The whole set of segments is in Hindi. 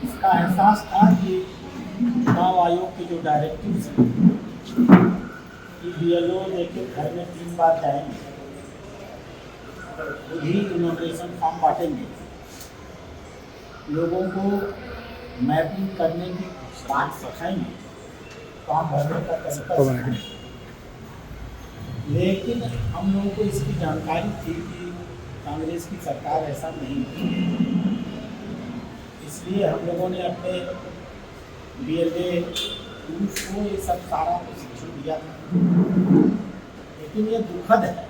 इसका एहसास था कि चुनाव आयोग के जो डायरेक्टिव्स हैं कि BLO लेके घर में 3 बार जाएंगे, खुद ही इनोग्रेशन फॉर्म बांटेंगे, लोगों को मैपिंग करने की बात सिखाएंगे, फॉर्म भरने का तरीका सिखाएंगे। लेकिन हम लोगों को इसकी जानकारी थी कि कांग्रेस की सरकार ऐसा नहीं थी, इसलिए हम लोगों ने अपने BLA टूल्स को ये सब सारा प्रशिक्षण दिया था। लेकिन ये दुखद है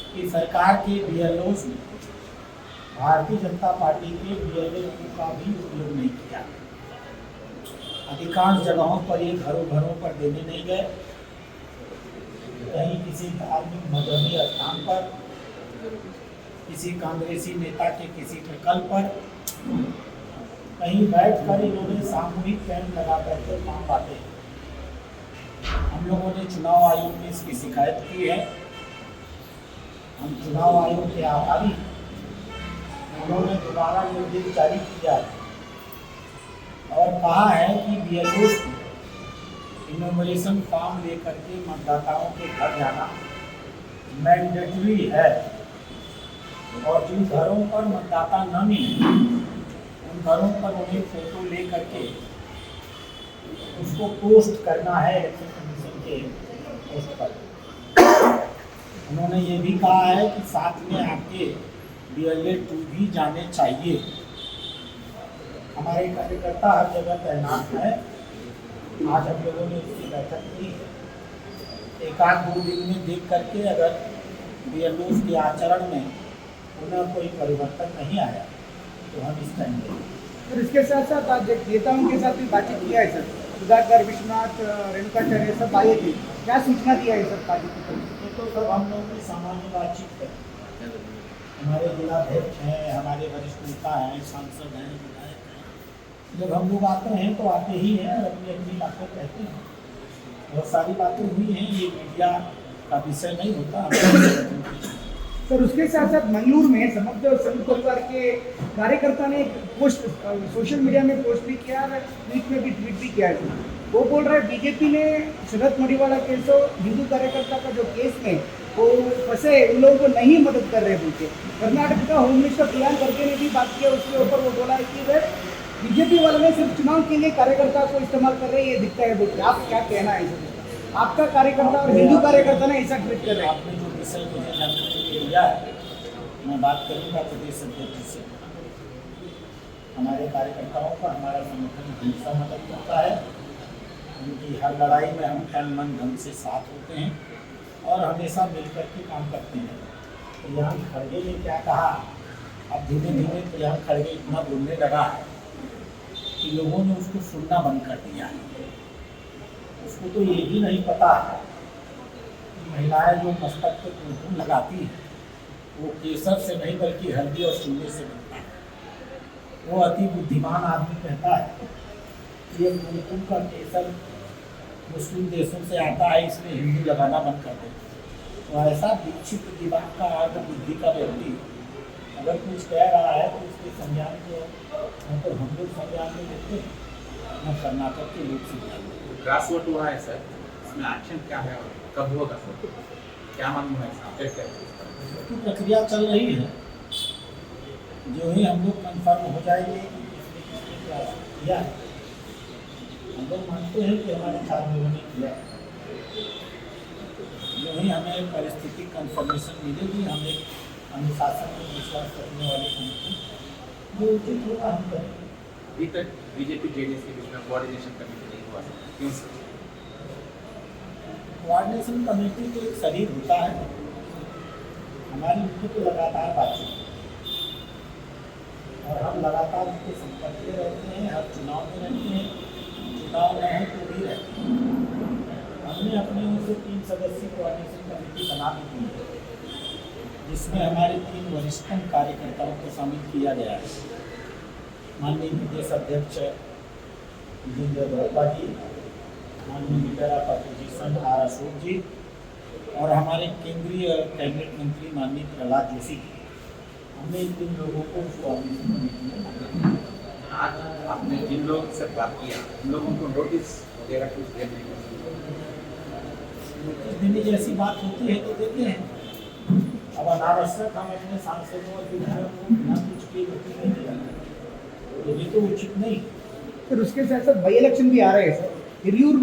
कि सरकार के BLOs ने भारतीय जनता पार्टी के BLA का भी उपयोग नहीं किया। अधिकांश जगहों पर ये घरों घरों पर देने नहीं गए, कहीं किसी धार्मिक मजहबी स्थान पर, किसी कांग्रेसी नेता के किसी प्रकल्प पर, कहीं बैठकर इन्होंने सामूहिक कैंप लगा करके काम बांटे। हम लोगों ने चुनाव आयोग में इसकी शिकायत की है। हम चुनाव आयोग के आभारी, उन्होंने दोबारा निर्देश जारी किया है और कहा है कि BLOs को इनोमिनेशन फॉर्म लेकर के मतदाताओं के घर जाना मैंडेटरी है और जिन घरों पर मतदाता न मिले उन घरों पर उन्हें फोटो ले करके उसको पोस्ट करना है इलेक्शन कमीशन के पोस्ट पर। उन्होंने ये भी कहा है कि साथ में आपके BLA 2 भी जाने चाहिए। हमारे कार्यकर्ता हर जगह तैनात है। आज हम लोगों ने इसकी बैठक की, एक आध 2 दिन में देख करके अगर BLOs के आचरण में उन्हें कोई परिवर्तन नहीं आया तो हम इस टाइम सर इसके साथ साथ आज नेताओं के साथ भी बातचीत किया है सर, सुधाकर, विश्वनाथ, रेणुकाचार्य सब आए थे, क्या सूचना दिया है सर पार्टी की तरफ से? तो सब हम लोग की सामान्य बातचीत है। हमारे जिलाध्यक्ष हैं, हमारे वरिष्ठ नेता हैं, सांसद हैं, विधायक हैं। जब हम लोग आते हैं तो आते ही हैं और अपनी अपनी बातें कहते हैं। बहुत सारी बातें हुई हैं, ये मीडिया का विषय नहीं होता। सर उसके साथ साथ मंगलूर में समग्र संघ परिवार के कार्यकर्ता ने एक पोस्ट सोशल मीडिया में पोस्ट भी किया और ट्वीट में भी ट्वीट भी किया है। वो बोल रहा है बीजेपी ने शरद मणिवाला केस हिंदू कार्यकर्ता का जो केस में वो फंसे उन लोगों को नहीं मदद कर रहे बोलते। कर्नाटक का होम मिनिस्टर प्रियांक खड़गे ने भी बात किया, उसके ऊपर वो बोला है कि वे बीजेपी वाले ने सिर्फ चुनाव के लिए कार्यकर्ता को इस्तेमाल कर रहे हैं, ये दिखता है बोलते। आप क्या कहना है सर? आपका कार्यकर्ता और हिंदू कार्यकर्ता ने ऐसा ट्वीट कर रहे हैं। आपने जो विषय मुझे जानकारी दिया है, मैं बात करूँगा प्रदेश अध्यक्ष से। हमारे कार्यकर्ताओं का हमारा संगठन हमेशा मदद करता है, उनकी हर लड़ाई में हम तन मन धन से साथ होते हैं और हमेशा मिलकर के काम करते हैं। प्रियांक खड़गे ने क्या कहा, अब धीरे धीरे प्रियांक खड़गे इतना बोलने लगा है कि लोगों ने उसको सुनना बंद कर दिया है। उसको तो ये भी नहीं पता है कि महिलाएं जो मस्तक पे कुमकुम लगाती हैं वो केसर से नहीं बल्कि हल्दी और चूने से बनता है। वो अति बुद्धिमान आदमी कहता है कि ये कुमकुम का केसर मुस्लिम देशों से आता है, इसलिए हिंदू लगाना बंद कर दे। तो ऐसा विकसित दिमाग का अर्ध बुद्धि का व्यक्ति अगर कुछ कह रहा है तो उसके संज्ञान को न तो हम लोग संज्ञान में लेते हैं, न कर्नाटक के लोग संज्ञान में। ग्रासरूट हुआ है सर, इसमें एक्शन क्या है और कब होगा सर? क्या मालूम है इसका? उसकी प्रक्रिया चल रही है। जो ही हम लोग कंफर्म हो जाएंगे कि किसने किसने क्या किया है, हम लोग मानते हैं कि हमारे 4 लोगों ने किया है। जो ही हमें परिस्थिति कंफर्मेशन मिलेगी, हम एक अनुशासन में विश्वास रखने वाले संगठन जो उचित होगा हम करेंगे। अभी तक बीजेपी जेडीएस के बीच में कोऑर्डिनेशन कमेटी नहीं हुआ सर, क्यों सर? कोऑर्डिनेशन कमेटी तो एक शरीर होता है, हमारी उनकी तो लगातार बातचीत और हम लगातार उनके संपर्क में रहते हैं, हर चुनाव में रहते हैं, चुनाव न हो तो भी रहते हैं। हमने अपने ओर से 3 सदस्यीय कोऑर्डिनेशन कमेटी बना दी थी, जिसमें हमारे 3 वरिष्ठतम कार्यकर्ताओं को शामिल किया गया है। माननीय प्रदेश अध्यक्ष जितेंद्र भरपा जी, माननीय leader of opposition R Ashok ji और हमारे केंद्रीय कैबिनेट मंत्री माननीय प्रहलाद जोशी जी। हमने इन 3 लोगों को उस कोऑर्डिनेशन कमेटी में लोगों से बात किया, उन लोगों को नोटिस वगैरह कुछ देने का? नोटिस देने जैसी बात होती है तो देते हैं। अब अनावश्यक हम अपने सांसदों और विधायकों को बिना कुछ किए नोटिस नहीं दिया, ये भी तो उचित नहीं। फिर उसके साथ साथ बाई इलेक्शन भी आ रहे हैं सर, हिरियूर